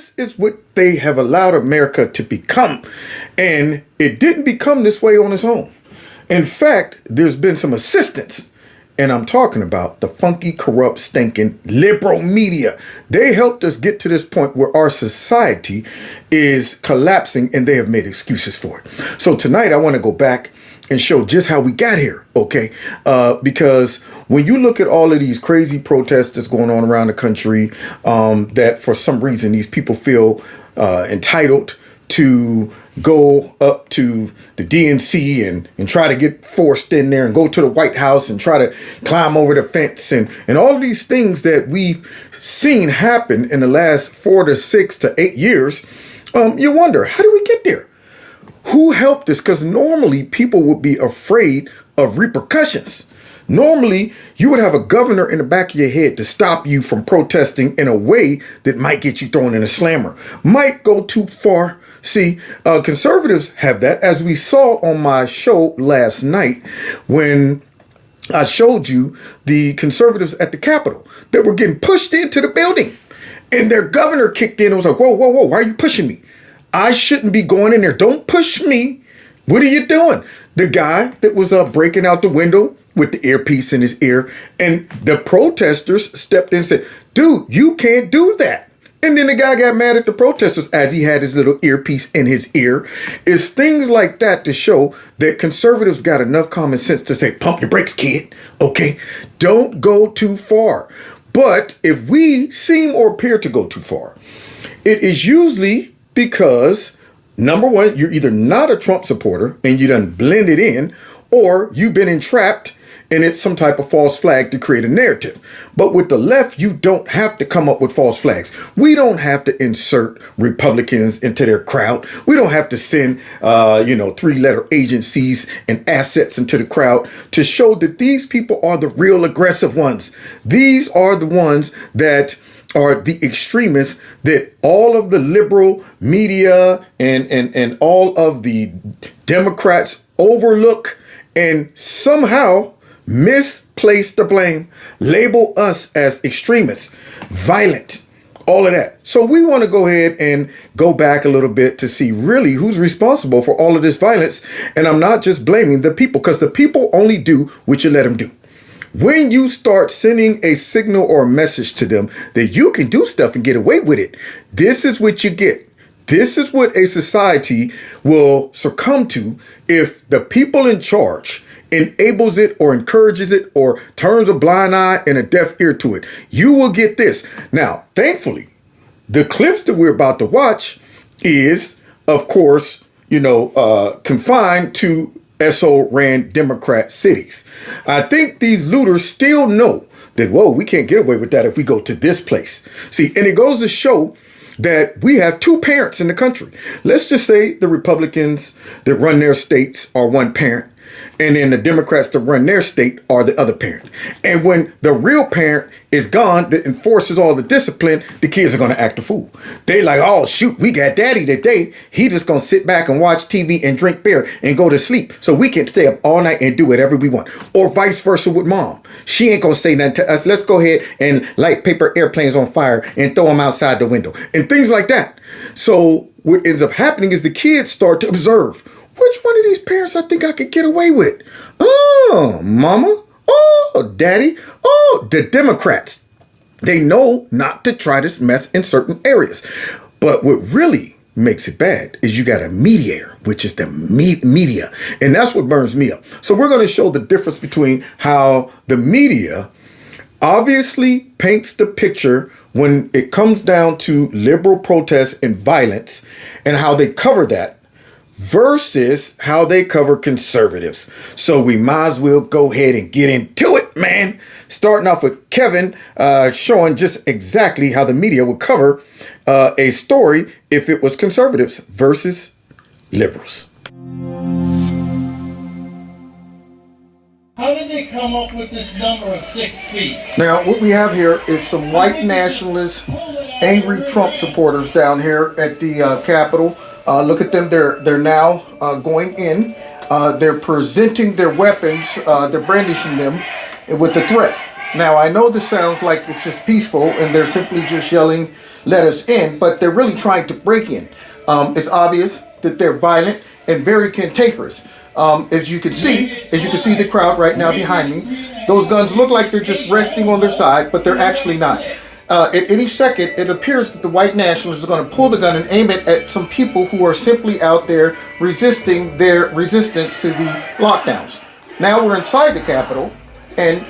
this is what they have allowed America to become. And it didn't become this way on its own. In fact, there's been some assistance. And I'm talking about the funky, corrupt, stinking liberal media. They helped us get to this point where our society is collapsing and they have made excuses for it. So tonight I want to go back and show just how we got here, okay? Because when you look at all of these crazy protests that's going on around the country, that for some reason these people feel entitled to go up to the DNC and try to get forced in there and go to the White House and try to climb over the fence and all of these things that we've seen happen in the last 4 to 6 to 8 years, you wonder, how did we get there? Who helped us? Because normally people would be afraid of repercussions. Normally, you would have a governor in the back of your head to stop you from protesting in a way that might get you thrown in a slammer, might go too far. See, conservatives have that, as we saw on my show last night when I showed you the conservatives at the Capitol that were getting pushed into the building. And their governor kicked in and was like, whoa, whoa, whoa, why are you pushing me? I shouldn't be going in there. Don't push me. What are you doing? The guy that was breaking out the window with the earpiece in his ear, and the protesters stepped in and said, dude, you can't do that. And then the guy got mad at the protesters as he had his little earpiece in his ear. It's things like that to show that conservatives got enough common sense to say, pump your brakes, kid. Okay, don't go too far. But if we seem or appear to go too far, it is usually because, number one, you're either not a Trump supporter and you done blended in, or you've been entrapped and it's some type of false flag to create a narrative. But with the left, you don't have to come up with false flags. We don't have to insert Republicans into their crowd. We don't have to send, 3-letter agencies and assets into the crowd to show that these people are the real aggressive ones. These are the ones that are the extremists that all of the liberal media and all of the Democrats overlook and somehow misplace the blame, label us as extremists, violent, all of that. So we want to go ahead and go back a little bit to see really who's responsible for all of this violence. And I'm not just blaming the people, because the people only do what you let them do. When you start sending a signal or a message to them that you can do stuff and get away with it, this is what you get. This is what a society will succumb to if the people in charge enables it or encourages it or turns a blind eye and a deaf ear to it. You will get this. Now, thankfully, the clips that we're about to watch is, of course, confined to SO-ran Democrat cities. I think these looters still know that, whoa, we can't get away with that if we go to this place. See, and it goes to show that we have two parents in the country. Let's just say the Republicans that run their states are one parent, and then the Democrats that run their state are the other parent. And when the real parent is gone that enforces all the discipline, the kids are going to act a fool. They like, oh, shoot, we got daddy today. He just going to sit back and watch TV and drink beer and go to sleep so we can stay up all night and do whatever we want. Or vice versa with mom. She ain't going to say nothing to us. Let's go ahead and light paper airplanes on fire and throw them outside the window and things like that. So what ends up happening is the kids start to observe. Which one of these parents I think I could get away with? Oh, mama. Oh, daddy. Oh, the Democrats. They know not to try this mess in certain areas. But what really makes it bad is you got a mediator, which is the media. And that's what burns me up. So we're going to show the difference between how the media obviously paints the picture when it comes down to liberal protests and violence and how they cover that versus how they cover conservatives. So we might as well go ahead and get into it, man. Starting off with Kevin showing just exactly how the media would cover a story if it was conservatives versus liberals. How did they come up with this number of 6 feet? Now, what we have here is some white nationalist, angry Trump supporters down here at the Capitol. Look at them. They're now going in. They're presenting their weapons. They're brandishing them with the threat. Now, I know this sounds like it's just peaceful and they're simply just yelling, let us in, but they're really trying to break in. It's obvious that they're violent and very cantankerous. As you can see the crowd right now behind me, those guns look like they're just resting on their side, but they're actually not. At any second, it appears that the white nationalists are going to pull the gun and aim it at some people who are simply out there resisting their resistance to the lockdowns. Now we're inside the Capitol, and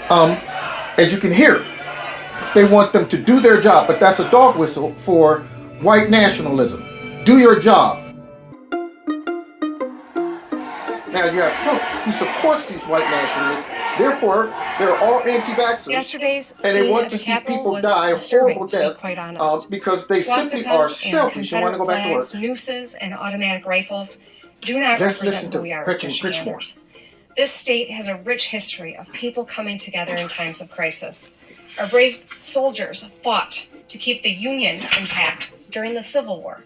as you can hear, they want them to do their job, but that's a dog whistle for white nationalism. Do your job. Now you have Trump, who supports these white nationalists. Therefore, they're all anti-vaxxers. Yesterday's and they want to see people die a horrible death because they simply are selfish and want to go back to work. Nooses and automatic rifles do not represent who we are as Michiganders. This state has a rich history of people coming together in times of crisis. Our brave soldiers fought to keep the Union intact during the Civil War.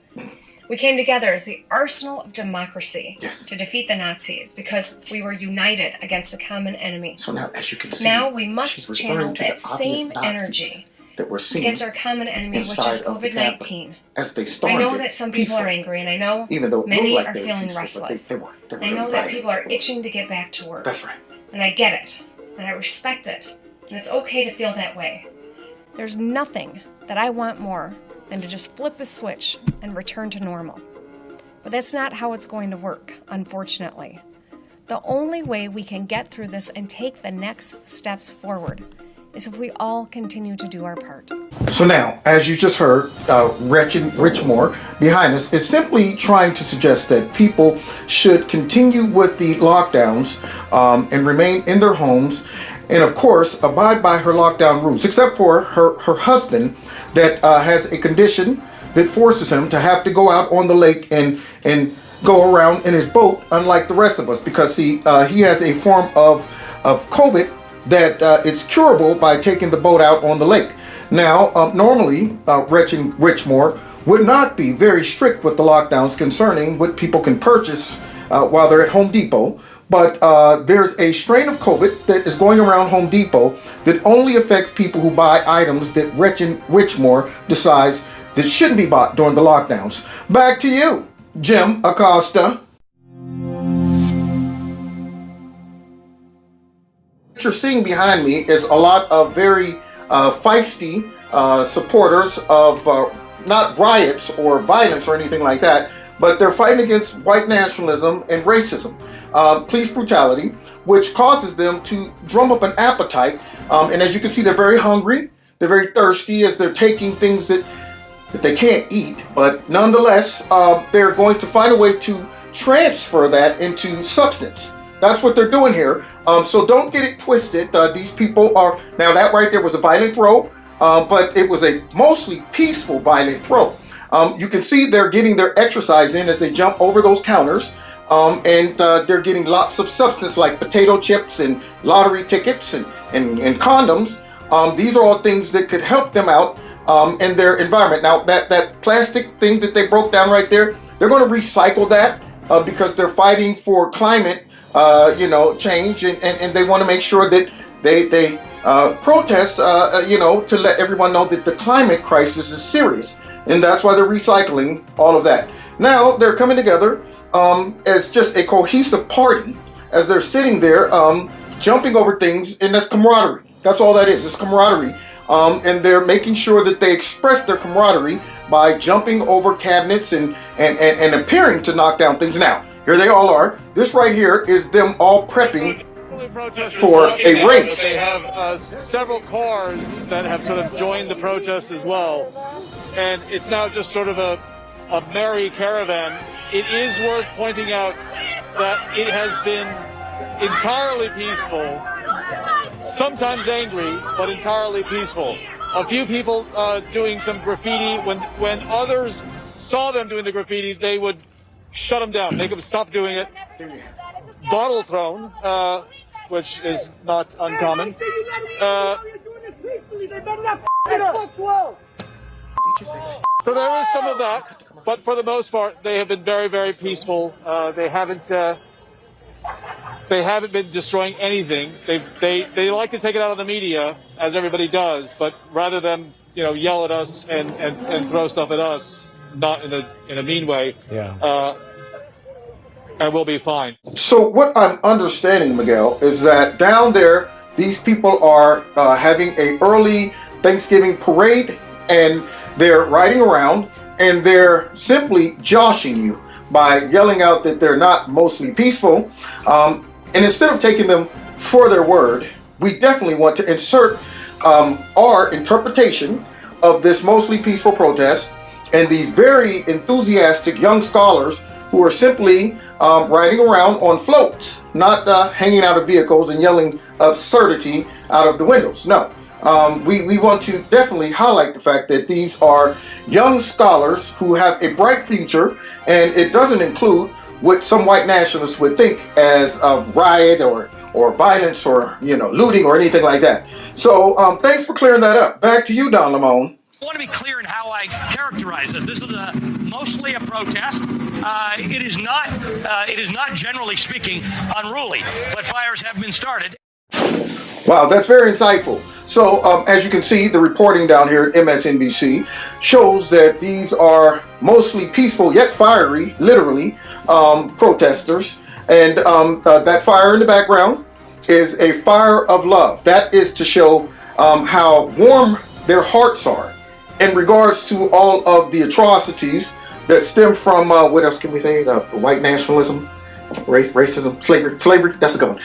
We came together as the arsenal of democracy to defeat the Nazis because we were united against a common enemy. So now, as you can see, now we must channel that same energy that we're seeing against our common enemy, which is COVID-19. As they I know that some people are angry, and I know many are feeling restless. I know that people are itching to get back to work. That's right. And I get it, and I respect it, and it's okay to feel that way. There's nothing that I want more than to just flip a switch and return to normal. But that's not how it's going to work, unfortunately. The only way we can get through this and take the next steps forward is if we all continue to do our part. So now, as you just heard, Rich Moore behind us is simply trying to suggest that people should continue with the lockdowns and remain in their homes, and of course abide by her lockdown rules, except for her husband that has a condition that forces him to have to go out on the lake and go around in his boat, unlike the rest of us, because he has a form of COVID that it's curable by taking the boat out on the lake. Now, normally, Rich Moore would not be very strict with the lockdowns concerning what people can purchase while they're at Home Depot. But there's a strain of COVID that is going around Home Depot that only affects people who buy items that Rich Moore decides that shouldn't be bought during the lockdowns. Back to you, Jim Acosta. What you're seeing behind me is a lot of very feisty supporters of not riots or violence or anything like that, but they're fighting against white nationalism and racism, police brutality, which causes them to drum up an appetite. And as you can see, they're very hungry, they're very thirsty as they're taking things that they can't eat, but nonetheless, they're going to find a way to transfer that into substance. That's what they're doing here. So don't get it twisted. These people are, now that right there was a violent throw, but it was a mostly peaceful violent throw. You can see they're getting their exercise in as they jump over those counters, and they're getting lots of substance like potato chips and lottery tickets and condoms. These are all things that could help them out in their environment. Now that plastic thing that they broke down right there, they're going to recycle that because they're fighting for climate change, and they want to make sure that they protest, to let everyone know that the climate crisis is serious. And that's why they're recycling all of that. Now they're coming together as just a cohesive party as they're sitting there jumping over things, and that's camaraderie. That's all that is. It's camaraderie. And they're making sure that they express their camaraderie by jumping over cabinets and appearing to knock down things. Now, here they all are. This right here is them all prepping for a race. They have several cars that have sort of joined the protest as well. And it's now just sort of a merry caravan. It is worth pointing out that it has been entirely peaceful, sometimes angry, but entirely peaceful. A few people doing some graffiti. When others saw them doing the graffiti, they would shut them down, make them stop doing it. Bottle thrown, which is not uncommon. So there is some of that, but for the most part, they have been very, very peaceful. They haven't They haven't been destroying anything. They like to take it out of the media, as everybody does, but rather than yell at us and throw stuff at us, not in a mean way. Yeah. And we'll be fine. So what I'm understanding, Miguel, is that down there, these people are having a early Thanksgiving parade, and they're riding around, and they're simply joshing you by yelling out that they're not mostly peaceful. And instead of taking them for their word, we definitely want to insert our interpretation of this mostly peaceful protest, and these very enthusiastic young scholars who are simply riding around on floats, not hanging out of vehicles and yelling absurdity out of the windows. No, we want to definitely highlight the fact that these are young scholars who have a bright future, and it doesn't include what some white nationalists would think as a riot or violence or looting or anything like that. So thanks for clearing that up. Back to you, Don Lamone. I want to be clear in how I characterize this. This is mostly a protest. It is not generally speaking unruly, but fires have been started. Wow, that's very insightful. So as you can see, the reporting down here at MSNBC shows that these are mostly peaceful yet fiery, literally, protesters. And that fire in the background is a fire of love. That is to show how warm their hearts are in regards to all of the atrocities that stem from, what else can we say, white nationalism, racism, slavery, that's a good one.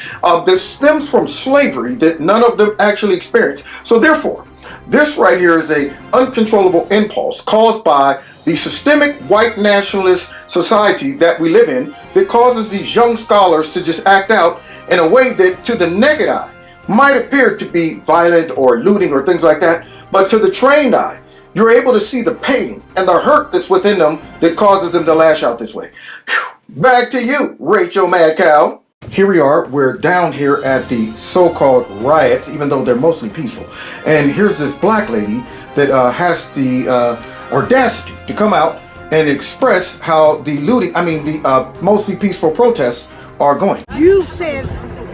That stems from slavery that none of them actually experienced. So therefore, this right here is a uncontrollable impulse caused by the systemic white nationalist society that we live in that causes these young scholars to just act out in a way that to the naked eye might appear to be violent or looting or things like that, but to the trained eye, you're able to see the pain and the hurt that's within them that causes them to lash out this way. Whew. Back to you, Rachel Mad Cow. Here we are, we're down here at the so-called riots, even though they're mostly peaceful. And here's this black lady that has the audacity to come out and express how the mostly peaceful protests are going. You said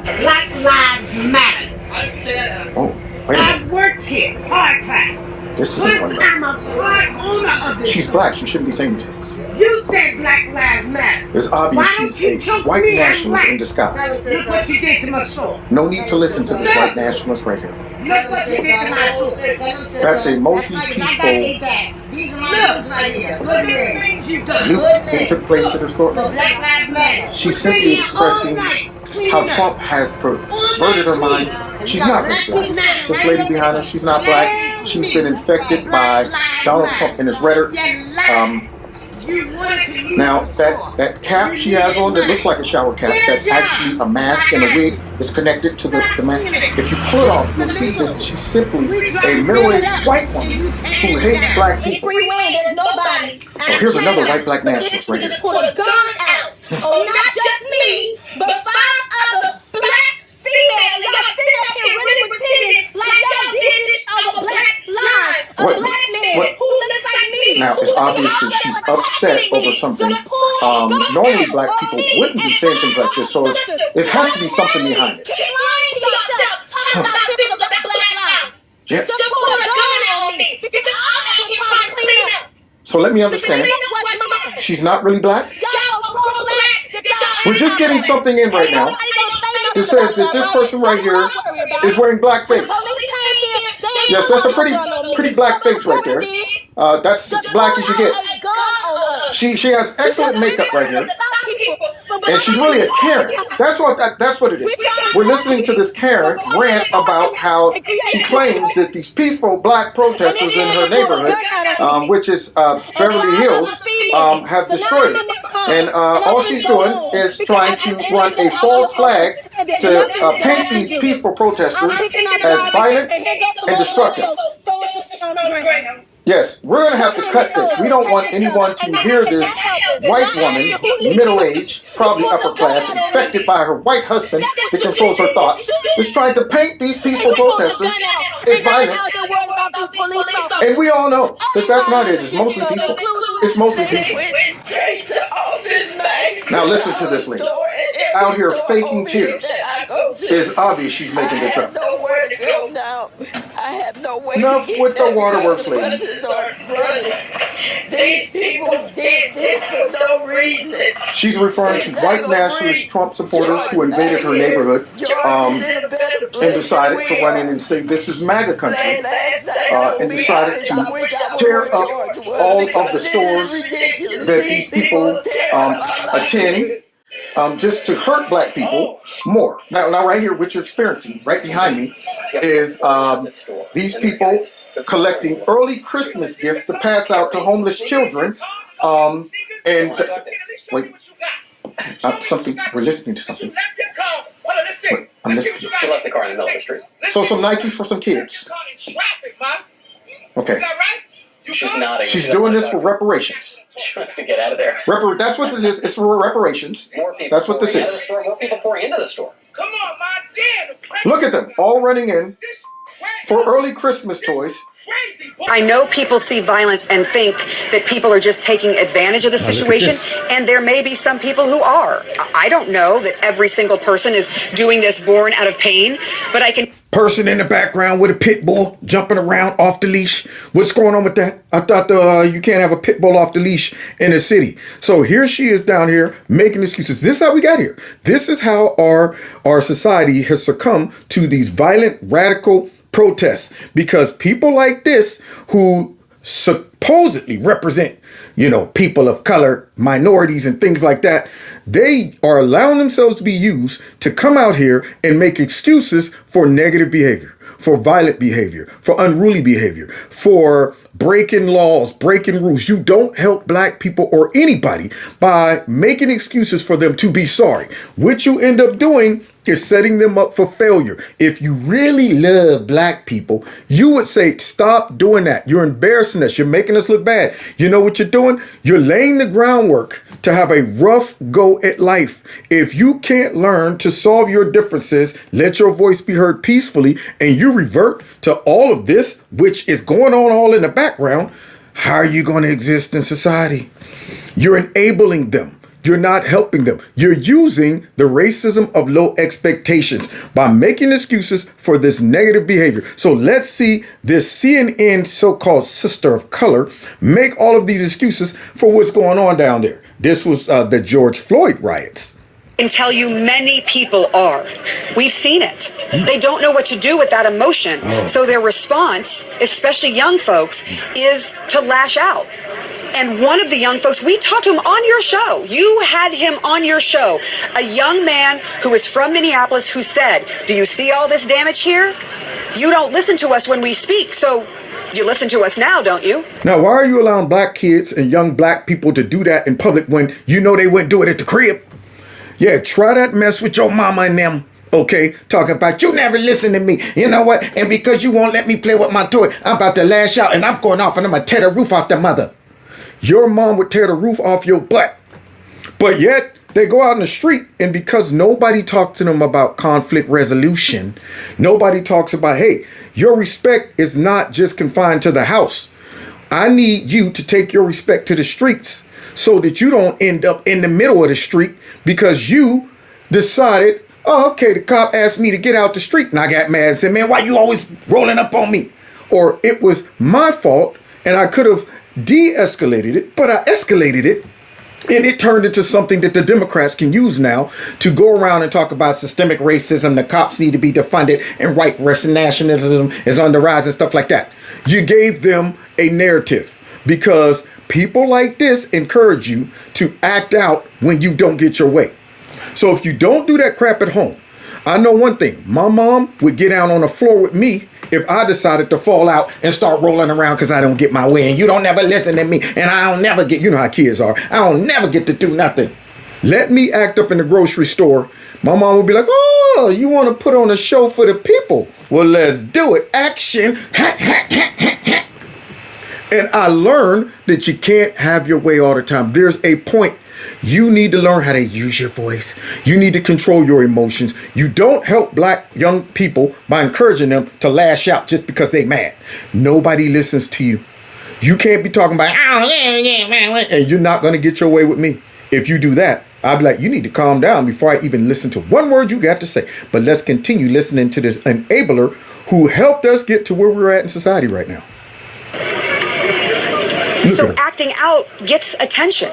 Black Lives Matter. Oh, wait a minute. I've worked here part-time. This isn't one I'm a part owner of this. She's black. She shouldn't be saying these things. You said Black Lives Matter. It's obvious she's a white nationalist in disguise. Look what you did to my soul. No need to listen to this white nationalist right here. Look what you did to my soul. That's a mostly peaceful look things you done. loot that took place at her store. Black Lives Matter. She's simply expressing how Trump has perverted her mind. She's not really black. This lady behind her, she's not black. She's been infected by Donald Trump and his rhetoric. Now, that cap she has on that looks like a shower cap, that's actually a mask, and a wig is connected to the mask. If you pull it off, you'll see that she's simply a middle-aged white woman who hates black people. Oh, here's another white black nationalist right here. Put a gun out. Oh, not just me, but 5 other black females. Y'all sitting up here really pretending like y'all did this on a black life. A black man who looks like me. Now, it's obvious that she's upset over something. Normally, black people wouldn't be saying things like this, so it has to be something behind it. Keep lying to yourself. Talk about this about black lives. Yeah. Just put a gun on me because I'm out here trying to clean up. So let me understand. She's not really black? We're just getting something in right now. It says that this person right here is wearing blackface. Yes, that's a pretty black face right there. That's as black as you get. She has excellent makeup right here, and she's really a Karen. That's what it is. We're listening to this Karen rant about how she claims that these peaceful black protesters in her neighborhood, which is Beverly Hills, have destroyed it. And all she's doing is trying to run a false flag to paint these peaceful protesters as violent and destructive. Yes, we're going to have to cut this. We don't want anyone to hear this white woman, middle-aged, probably upper class, infected by her white husband that controls her thoughts, is trying to paint these peaceful protesters as violent. And we all know that that's not it. It's mostly peaceful. It's mostly peaceful. Now listen to this lady. out here faking tears. It's obvious she's making this up. Nowhere to go now. I have no way Enough to get with the there waterworks, because lady. buses are running. These people did this for no reason. She's referring to white nationalist Trump supporters who invaded her neighborhood and decided to run in and say this is MAGA country, and decided to tear up all of the stores that these people attend, just to hurt black people more. Now right here, what you're experiencing right behind me is these people collecting early Christmas gifts to pass out to homeless children. Wait, something. We're listening to something. Wait, I'm listening. She left the car in the middle of the street. So some Nikes for some kids. Okay. She's nodding. She's doing this for reparations. She wants to get out of there. That's what this is. It's for reparations. More people. That's what this pouring out of the is. store, more people pouring into the store. Come on, my damn. Look at them all running in for early Christmas toys. I know people see violence and think that people are just taking advantage of the situation, and there may be some people who are. I don't know that every single person is doing this born out of pain, but I can... Person in the background with a pit bull jumping around off the leash. What's going on with that? I thought you can't have a pit bull off the leash in the city. So here she is down here making excuses. This is how we got here. This is how our society has succumbed to these violent, radical protests, because people like this who supposedly represent, people of color, minorities and things like that, they are allowing themselves to be used to come out here and make excuses for negative behavior, for violent behavior, for unruly behavior, for breaking laws, breaking rules. You don't help black people or anybody by making excuses for them to be sorry. What you end up doing is setting them up for failure. If you really love black people, you would say, stop doing that. You're embarrassing us. You're making us look bad. You know what you're doing? You're laying the groundwork to have a rough go at life. If you can't learn to solve your differences, let your voice be heard peacefully, and you revert to all of this, which is going on all in the background, how are you going to exist in society? You're enabling them. You're not helping them. You're using the racism of low expectations by making excuses for this negative behavior. So let's see this CNN so-called sister of color make all of these excuses for what's going on down there. This was the George Floyd riots. I can tell you many people are. We've seen it. They don't know what to do with that emotion. So their response, especially young folks, is to lash out. And one of the young folks, we talked to him on your show. You had him on your show. A young man who is from Minneapolis who said, do you see all this damage here? You don't listen to us when we speak, so you listen to us now, don't you? Now, why are you allowing black kids and young black people to do that in public when you know they wouldn't do it at the crib? Yeah, try that mess with your mama and them. Okay, talking about you never listen to me. You know what? And because you won't let me play with my toy, I'm about to lash out and I'm going off and I'm going to tear the roof off the mother. Your mom would tear the roof off your butt. But yet, they go out in the street, and because nobody talks to them about conflict resolution, nobody talks about, hey, your respect is not just confined to the house. I need you to take your respect to the streets so that you don't end up in the middle of the street because you decided, oh, okay, the cop asked me to get out the street, and I got mad and said, man, why you always rolling up on me? Or it was my fault, and I could have de-escalated it, but I escalated it, and it turned into something that the Democrats can use now to go around and talk about systemic racism, the cops need to be defunded, and white nationalism is on the rise and stuff like that. You gave them a narrative because people like this encourage you to act out when you don't get your way. So if you don't do that crap at home, I know one thing, my mom would get down on the floor with me if I decided to fall out and start rolling around because I don't get my way and you don't never listen to me and I don't never get, you know how kids are, I don't never get to do nothing. Let me act up in the grocery store. My mom would be like, oh, you want to put on a show for the people? Well, let's do it. Action. And I learned that you can't have your way all the time. There's a point. You need to learn how to use your voice. You need to control your emotions. You don't help black young people by encouraging them to lash out just because they mad. Nobody listens to you. You can't be talking about, oh, yeah, and you're not going to get your way with me. If you do that, I'd be like, you need to calm down before I even listen to one word you got to say. But let's continue listening to this enabler who helped us get to where we're at in society right now. So acting out gets attention.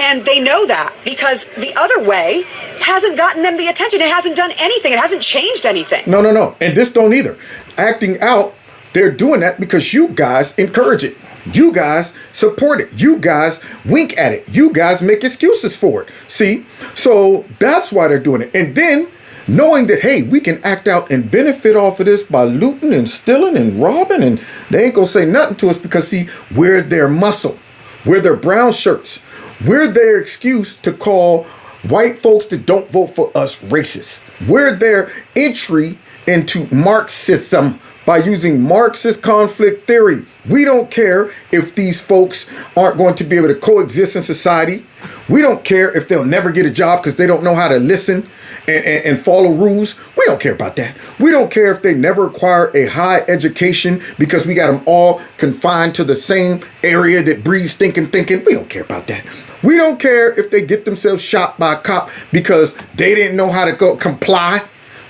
And they know that because the other way hasn't gotten them the attention. It hasn't done anything. It hasn't changed anything. No. And this don't either. Acting out, they're doing that because you guys encourage it. You guys support it. You guys wink at it. You guys make excuses for it. See? So that's why they're doing it. And then knowing that, hey, we can act out and benefit off of this by looting and stealing and robbing, and they ain't gonna say nothing to us because, see, we're their muscle. We're their brown shirts. We're their excuse to call white folks that don't vote for us racist. We're their entry into Marxism by using Marxist conflict theory. We don't care if these folks aren't going to be able to coexist in society. We don't care if they'll never get a job because they don't know how to listen and follow rules. We don't care about that. We don't care if they never acquire a high education because we got them all confined to the same area that breeds stinking thinking. We don't care about that. We don't care if they get themselves shot by a cop because they didn't know how to go comply.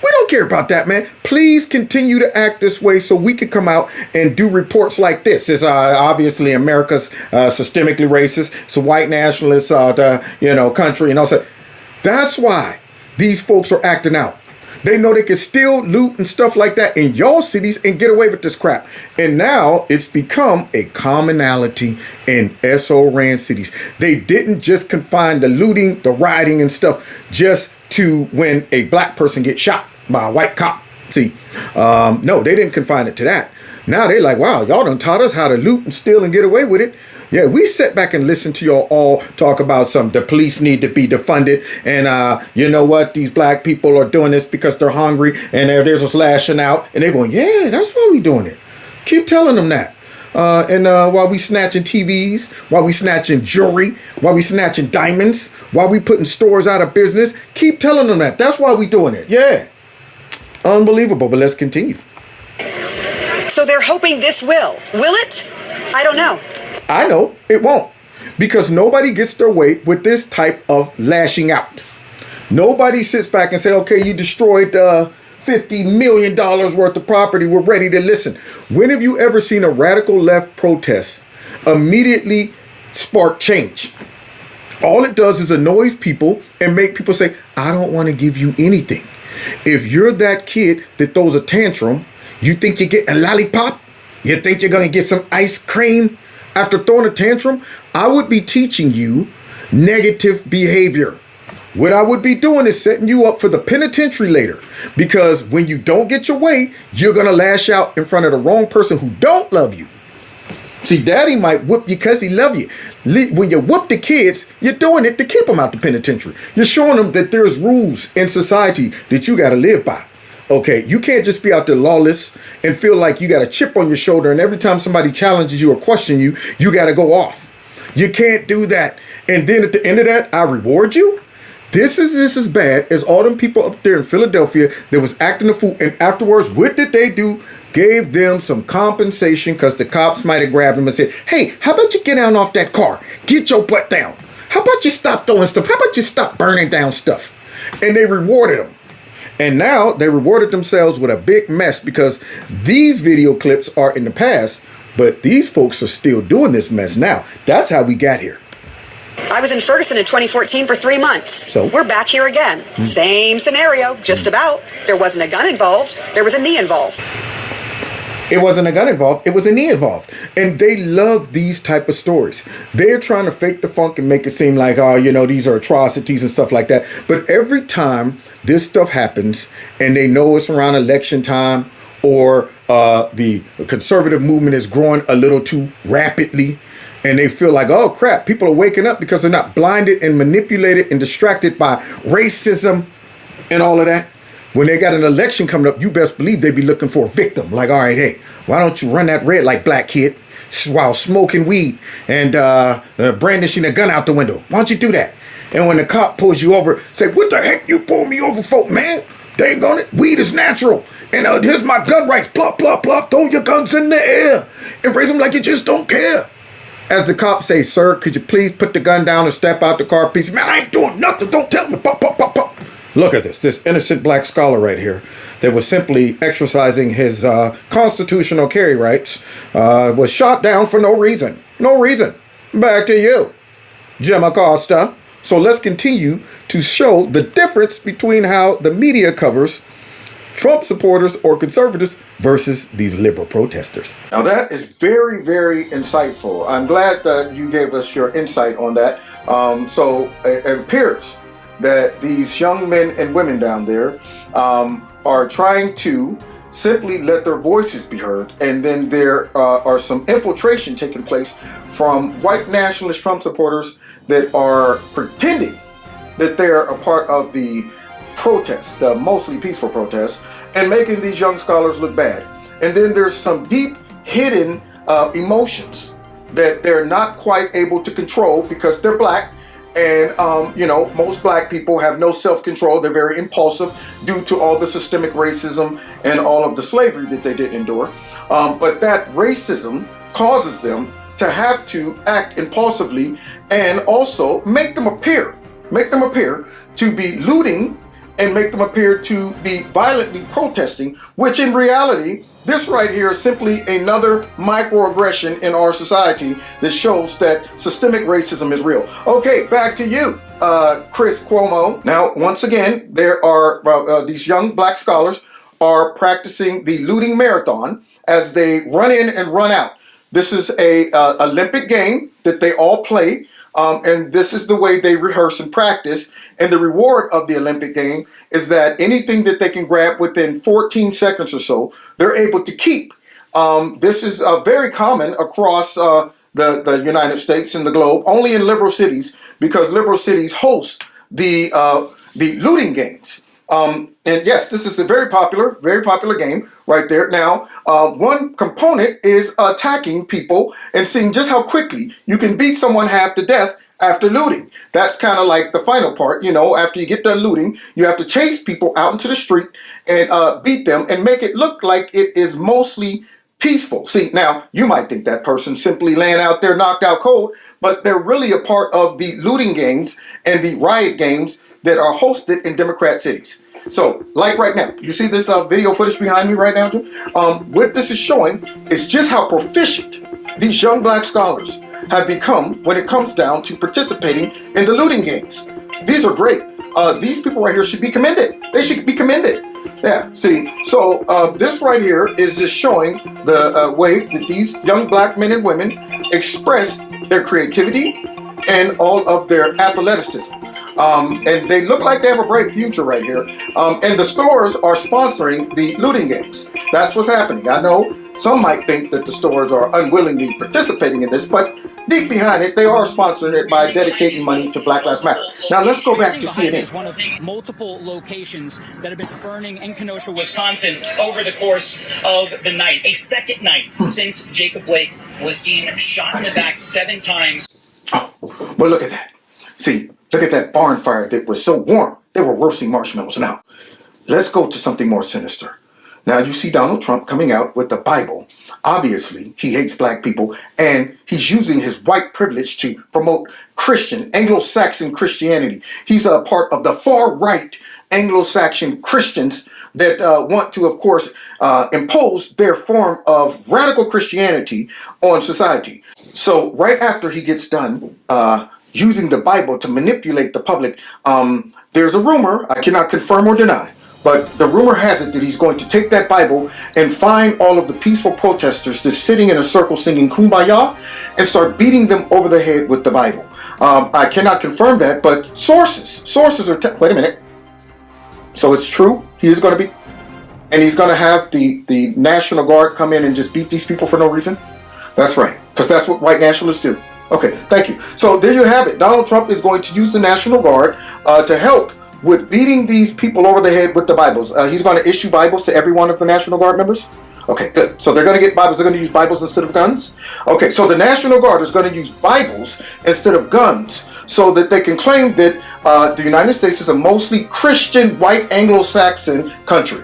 We don't care about that, man. Please continue to act this way so we can come out and do reports like this. It's obviously America's systemically racist. It's a white nationalist country and all that. That's why these folks are acting out. They know they can steal, loot, and stuff like that in y'all cities and get away with this crap. And now it's become a commonality in SO-ran cities. They didn't just confine the looting, the rioting, and stuff just to when a black person gets shot by a white cop. See, no, they didn't confine it to that. Now they're like, wow, y'all done taught us how to loot and steal and get away with it. Yeah, we sat back and listened to y'all all talk about the police need to be defunded. And you know what? These black people are doing this because they're hungry and they're just lashing out. And they're going, yeah, that's why we doing it. Keep telling them that. And while we snatching TVs, while we snatching jewelry, while we snatching diamonds, while we putting stores out of business, keep telling them that. That's why we doing it. Yeah. Unbelievable. But let's continue. So they're hoping this will. Will it? I don't know. I know it won't, because nobody gets their way with this type of lashing out. Nobody sits back and say, okay, you destroyed $50 million worth of property. We're ready to listen. When have you ever seen a radical left protest immediately spark change? All it does is annoys people and make people say, I don't want to give you anything. If you're that kid that throws a tantrum, you think you're getting a lollipop? You think you're going to get some ice cream? After throwing a tantrum, I would be teaching you negative behavior. What I would be doing is setting you up for the penitentiary later. Because when you don't get your way, you're going to lash out in front of the wrong person who don't love you. See, daddy might whoop you because he love you. When you whoop the kids, you're doing it to keep them out the penitentiary. You're showing them that there's rules in society that you got to live by. Okay, you can't just be out there lawless and feel like you got a chip on your shoulder and every time somebody challenges you or questions you, you got to go off. You can't do that. And then at the end of that, I reward you. This is as bad as all them people up there in Philadelphia that was acting a fool. And afterwards, what did they do? Gave them some compensation because the cops might have grabbed them and said, hey, how about you get down off that car? Get your butt down. How about you stop throwing stuff? How about you stop burning down stuff? And they rewarded them. And now they rewarded themselves with a big mess because these video clips are in the past, but these folks are still doing this mess now. That's how we got here. I was in Ferguson in 2014 for 3 months. So we're back here again. Same scenario, just about. There wasn't a gun involved. There was a knee involved. It wasn't a gun involved. It was a knee involved. And they love these type of stories. They're trying to fake the funk and make it seem like, oh, you know, these are atrocities and stuff like that. But every time this stuff happens and they know it's around election time or the conservative movement is growing a little too rapidly and they feel like, oh, crap, people are waking up because they're not blinded and manipulated and distracted by racism and all of that. When they got an election coming up, you best believe they be looking for a victim. Like, all right, hey, why don't you run that red light, black kid, while smoking weed and brandishing a gun out the window? Why don't you do that? And when the cop pulls you over, say, what the heck you pull me over for, man? Dang on it, weed is natural. And here's my gun rights, plop, plop, plop, throw your guns in the air and raise them like you just don't care. As the cops say, sir, could you please put the gun down and step out the car, please? Man, I ain't doing nothing. Don't tell me. Pop, pop, pop, pop. Look at this innocent black scholar right here that was simply exercising his constitutional carry rights, was shot down for no reason. No reason. Back to you, Jim Acosta. So let's continue to show the difference between how the media covers Trump supporters or conservatives versus these liberal protesters. Now that is very, very insightful. I'm glad that you gave us your insight on that. So it appears that these young men and women down there are trying to simply let their voices be heard, and then there are some infiltration taking place from white nationalist Trump supporters that are pretending that they're a part of the protests, the mostly peaceful protests, and making these young scholars look bad. And then there's some deep hidden emotions that they're not quite able to control because they're black. And, most black people have no self-control. They're very impulsive due to all the systemic racism and all of the slavery that they did endure. But that racism causes them to have to act impulsively and also make them appear to be looting and make them appear to be violently protesting, which in reality, this right here is simply another microaggression in our society that shows that systemic racism is real. Okay, back to you, Chris Cuomo. Now, once again, there are these young black scholars are practicing the looting marathon as they run in and run out. This is a Olympic game that they all play. And this is the way they rehearse and practice. And the reward of the Olympic game is that anything that they can grab within 14 seconds or so, they're able to keep. This is very common across the United States and the globe, only in liberal cities, because liberal cities host the looting games. And yes, this is a very popular game right there. Now, one component is attacking people and seeing just how quickly you can beat someone half to death after looting. That's kind of like the final part. After you get done looting, you have to chase people out into the street and beat them and make it look like it is mostly peaceful. See, now you might think that person's simply laying out there knocked out cold, but they're really a part of the looting games and the riot games that are hosted in Democrat cities. So, like right now, you see this video footage behind me right now, Jim? What this is showing is just how proficient these young black scholars have become when it comes down to participating in the looting games. These are great. These people right here should be commended. They should be commended. Yeah, see, so this right here is just showing the way that these young black men and women express their creativity and all of their athleticism. And they look like they have a bright future right here. And the stores are sponsoring the looting games. That's what's happening. I know some might think that the stores are unwillingly participating in this, but deep behind it, they are sponsoring it by dedicating money to Black Lives Matter. Now let's go back to CNN. Is one of multiple locations that have been burning in Kenosha, Wisconsin, over the course of the night. A second night since Jacob Blake was seen shot in the back 7 times. Oh, well, look at that. See, look at that barn fire that was so warm. They were roasting marshmallows. Now, let's go to something more sinister. Now, you see Donald Trump coming out with the Bible. Obviously, he hates black people, and he's using his white privilege to promote Christian, Anglo-Saxon Christianity. He's a part of the far-right Anglo-Saxon Christians that want to, of course, impose their form of radical Christianity on society. So right after he gets done using the Bible to manipulate the public, there's a rumor, I cannot confirm or deny, but the rumor has it that he's going to take that Bible and find all of the peaceful protesters that's sitting in a circle singing Kumbaya and start beating them over the head with the Bible. I cannot confirm that, but sources are, wait a minute. So it's true, he is going to be, and he's going to have the National Guard come in and just beat these people for no reason? That's right, because that's what white nationalists do. Okay, thank you. So there you have it. Donald Trump is going to use the National Guard to help with beating these people over the head with the Bibles. He's going to issue Bibles to every one of the National Guard members. Okay, good. So they're going to get Bibles. They're going to use Bibles instead of guns. Okay, so the National Guard is going to use Bibles instead of guns so that they can claim that the United States is a mostly Christian, white Anglo-Saxon country.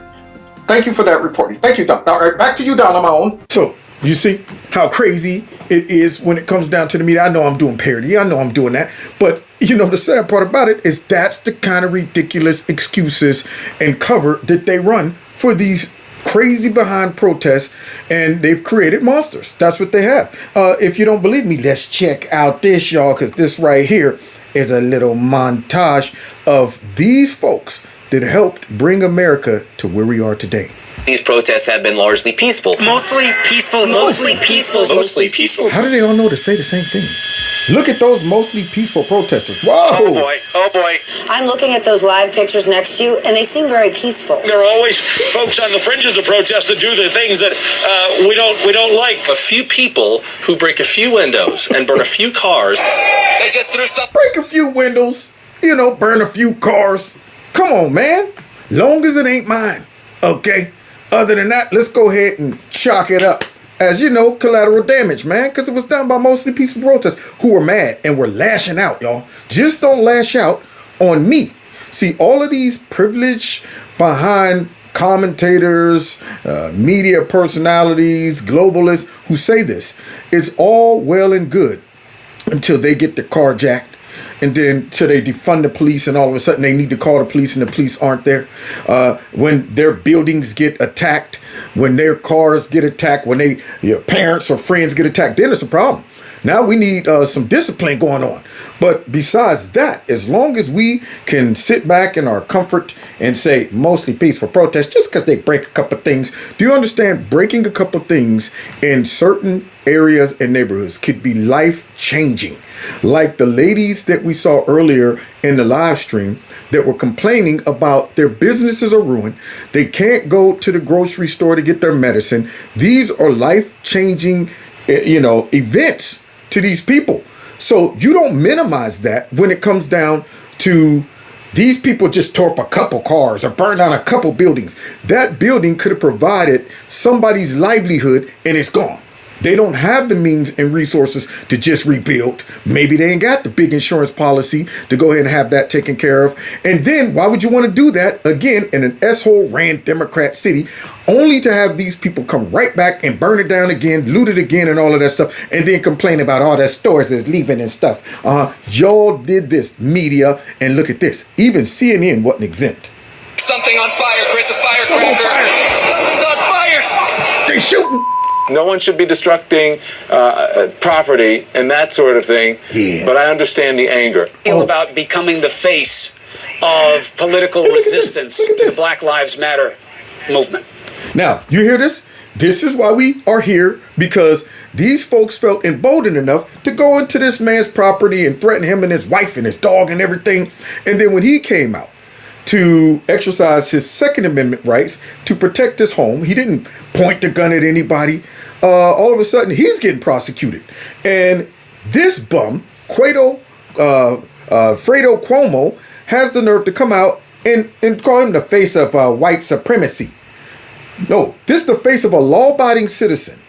Thank you for that reporting. Thank you, Don. All right, back to you, Don, on my own. So you see how crazy it is when it comes down to the media. I know I'm doing parody. I know I'm doing that. But, the sad part about it is that's the kind of ridiculous excuses and cover that they run for these crazy behind protests, and they've created monsters. That's what they have. If you don't believe me, let's check out this, y'all, because this right here is a little montage of these folks that helped bring America to where we are today. These protests have been largely peaceful. Mostly peaceful. Mostly peaceful. Mostly peaceful. How do they all know to say the same thing? Look at those mostly peaceful protesters. Whoa! Oh boy. Oh boy. I'm looking at those live pictures next to you, and they seem very peaceful. There are always folks on the fringes of protests that do the things that we don't like. A few people who break a few windows and burn a few cars. They just threw some. Break a few windows, burn a few cars. Come on, man. Long as it ain't mine. Okay? Other than that, let's go ahead and chalk it up as, collateral damage, man, because it was done by mostly peaceful protesters who were mad and were lashing out, y'all. Just don't lash out on me. See, all of these privileged behind commentators, media personalities, globalists who say this, it's all well and good until they get the car jacked. And then till they defund the police, and all of a sudden they need to call the police and the police aren't there. When their buildings get attacked, when their cars get attacked, when your parents or friends get attacked, then it's a problem. Now we need some discipline going on. But besides that, as long as we can sit back in our comfort and say mostly peaceful protest, just because they break a couple things, do you understand breaking a couple things in certain areas and neighborhoods could be life-changing? Like the ladies that we saw earlier in the live stream that were complaining about their businesses are ruined. They can't go to the grocery store to get their medicine. These are life-changing, events to these people. So you don't minimize that when it comes down to these people just tore up a couple cars or burned down a couple buildings. That building could have provided somebody's livelihood and it's gone. They don't have the means and resources to just rebuild. Maybe they ain't got the big insurance policy to go ahead and have that taken care of. And then why would you want to do that again in an S-hole ran Democrat city, only to have these people come right back and burn it down again, loot it again and all of that stuff, and then complain about all that stores is leaving and stuff. Y'all did this, media, and look at this. Even CNN wasn't exempt. Something on fire, Chris. A firecracker. Something's on fire. They shooting. No one should be destructing property and that sort of thing. Yeah. But I understand the anger. About becoming the face of political resistance to the Black Lives Matter movement. Now, you hear this? This is why we are here, because these folks felt emboldened enough to go into this man's property and threaten him and his wife and his dog and everything. And then when he came out to exercise his Second Amendment rights to protect his home, he didn't point the gun at anybody. All of a sudden, he's getting prosecuted. And this bum, Fredo Cuomo, has the nerve to come out and call him the face of white supremacy. No, this is the face of a law-abiding citizen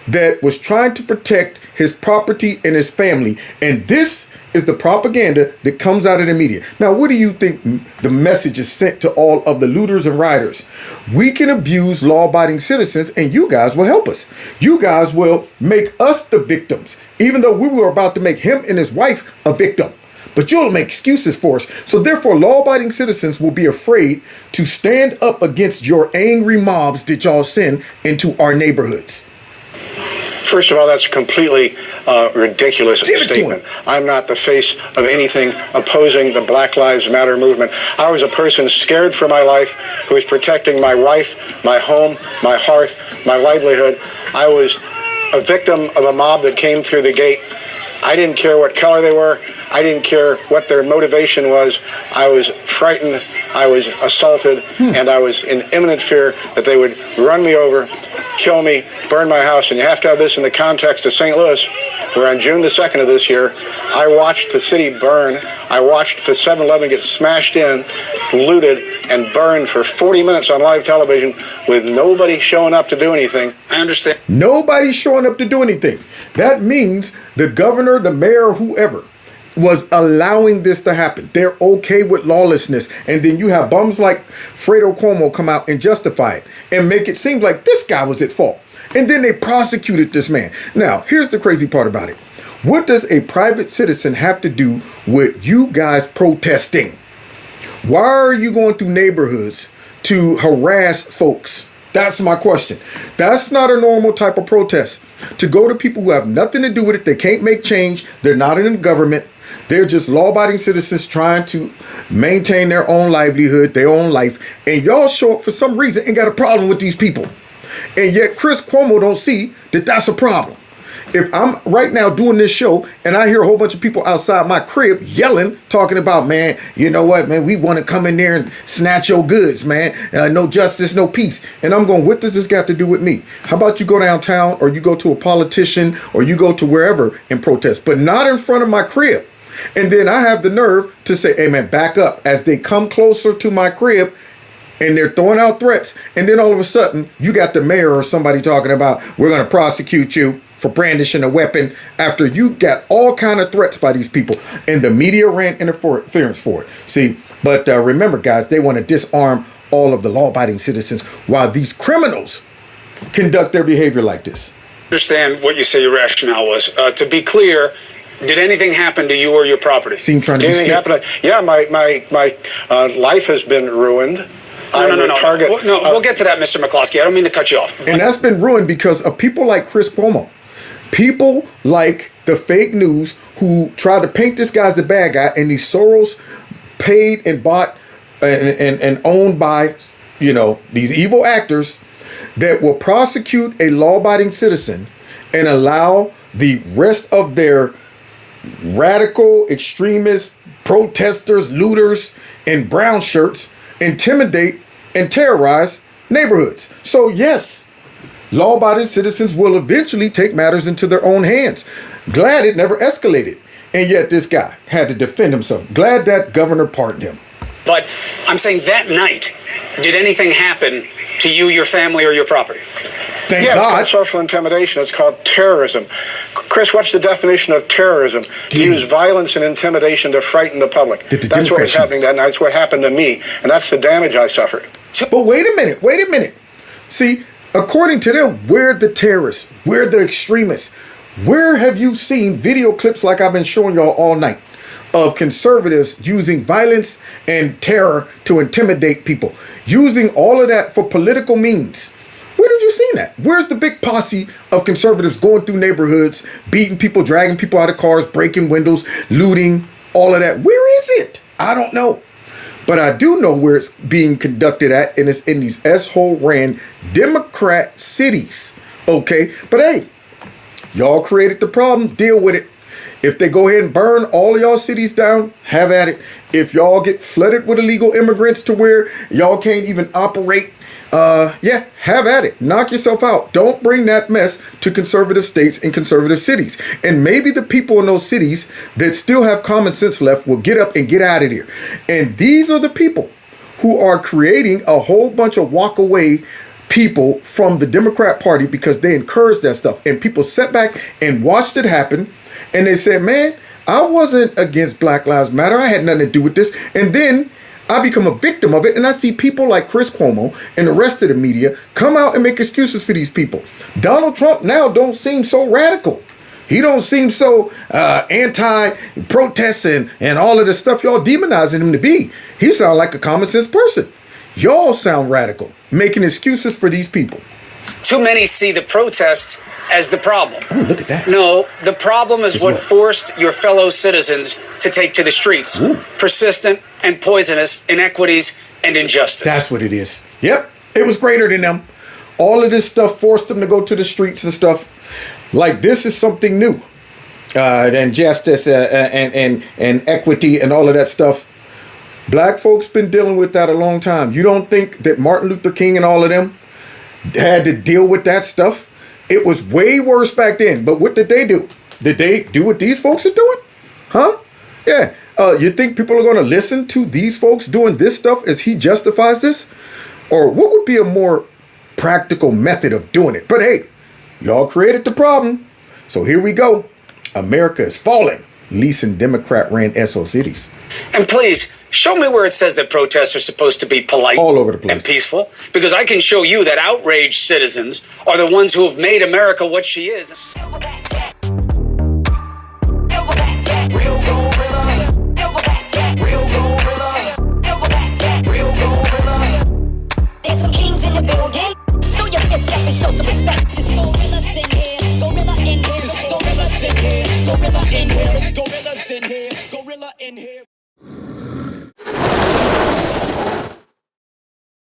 that was trying to protect his property and his family. And this is the propaganda that comes out of the media. Now, what do you think the message is sent to all of the looters and rioters? We can abuse law-abiding citizens, and you guys will help us. You guys will make us the victims, even though we were about to make him and his wife a victim. But you'll make excuses for us. So therefore, law-abiding citizens will be afraid to stand up against your angry mobs that y'all send into our neighborhoods. First of all, that's a completely ridiculous statement. I'm not the face of anything opposing the Black Lives Matter movement. I was a person scared for my life who was protecting my wife, my home, my hearth, my livelihood. I was a victim of a mob that came through the gate. I didn't care what color they were. I didn't care what their motivation was. I was frightened. I was assaulted, and I was in imminent fear that they would run me over, kill me, burn my house. And you have to have this in the context of St. Louis, where on June the 2nd of this year, I watched the city burn. I watched the 7-Eleven get smashed in, looted, and burned for 40 minutes on live television with nobody showing up to do anything. I understand. Nobody showing up to do anything. That means the governor, the mayor, whoever was allowing this to happen. They're okay with lawlessness. And then you have bums like Fredo Cuomo come out and justify it and make it seem like this guy was at fault. And then they prosecuted this man. Now, here's the crazy part about it. What does a private citizen have to do with you guys protesting? Why are you going through neighborhoods to harass folks? That's my question. That's not a normal type of protest. To go to people who have nothing to do with it, they can't make change, they're not in the government, they're just law-abiding citizens trying to maintain their own livelihood, their own life, and y'all show up for some reason and got a problem with these people. And yet Chris Cuomo don't see that that's a problem. If I'm right now doing this show and I hear a whole bunch of people outside my crib yelling, talking about, man, you know what, man, we want to come in there and snatch your goods, man. No justice, no peace. And I'm going, what does this got to do with me? How about you go downtown or you go to a politician or you go to wherever and protest, but not in front of my crib. And then I have the nerve to say, hey, man, back up as they come closer to my crib. And they're throwing out threats. And then all of a sudden, you got the mayor or somebody talking about, we're going to prosecute you for brandishing a weapon after you got all kind of threats by these people. And the media ran interference for it. See, but remember, guys, they want to disarm all of the law-abiding citizens while these criminals conduct their behavior like this. Understand what you say your rationale was. To be clear, did anything happen to you or your property? Seem trying to yeah, my life has been ruined. No, we'll get to that, Mr. McCloskey. I don't mean to cut you off. And that's been ruined because of people like Chris Cuomo. People like the fake news who try to paint this guy as the bad guy, and these Soros paid and bought and owned by, you know, these evil actors that will prosecute a law-abiding citizen and allow the rest of their radical extremists, protesters, looters, and brown shirts intimidate and terrorize neighborhoods. So yes, law-abiding citizens will eventually take matters into their own hands. Glad it never escalated. And yet this guy had to defend himself. Glad that governor pardoned him. But I'm saying that night, did anything happen to you, your family, or your property? Thank God. It's called social intimidation. It's called terrorism. Chris, what's the definition of terrorism? To use violence and intimidation to frighten the public. That's what was happening that night. That's what happened to me. And that's the damage I suffered. But wait a minute. See, according to them, we're the terrorists. We're the extremists. Where have you seen video clips like I've been showing y'all all night of conservatives using violence and terror to intimidate people? Using all of that for political means. Where have you seen that? Where's the big posse of conservatives going through neighborhoods, beating people, dragging people out of cars, breaking windows, looting, all of that? Where is it? I don't know. But I do know where it's being conducted at, and it's in these S-hole ran Democrat cities. Okay? But hey, y'all created the problem, deal with it. If they go ahead and burn all of y'all cities down, have at it. If y'all get flooded with illegal immigrants to where y'all can't even operate, have at it. Knock yourself out. Don't bring that mess to conservative states and conservative cities. And maybe the people in those cities that still have common sense left will get up and get out of there. And these are the people who are creating a whole bunch of walk away people from the Democrat Party because they encouraged that stuff. And people sat back and watched it happen. And they said, man, I wasn't against Black Lives Matter. I had nothing to do with this. And then I become a victim of it, and I see people like Chris Cuomo and the rest of the media come out and make excuses for these people. Donald Trump now don't seem so radical. He don't seem so anti-protest and all of the stuff y'all demonizing him to be. He sounds like a common sense person. Y'all sound radical, making excuses for these people. Too many see the protests as the problem. Oh, look at that. No, the problem is what forced your fellow citizens to take to the streets. Ooh. Persistent and poisonous inequities and injustice. That's what it is. Yep. It was greater than them. All of this stuff forced them to go to the streets and stuff. Like this is something new. And justice and equity and all of that stuff. Black folks been dealing with that a long time. You don't think that Martin Luther King and all of them had to deal with that stuff? It was way worse back then. But what did they do? Did they do what these folks are doing? Huh? Yeah. You think people are going to listen to these folks doing this stuff as he justifies this? Or what would be a more practical method of doing it? But hey, y'all created the problem. So here we go. America is falling. leasing Democrat-ran SO cities. And please, show me where it says that protests are supposed to be polite all over the place and peaceful, because I can show you that outraged citizens are the ones who have made America what she is. There's some kings in the building. Throw your fist up and show some respect. There's gorillas in here. Gorilla in here. There's gorillas in here. Gorilla in here. There's gorillas in here. Gorilla in here.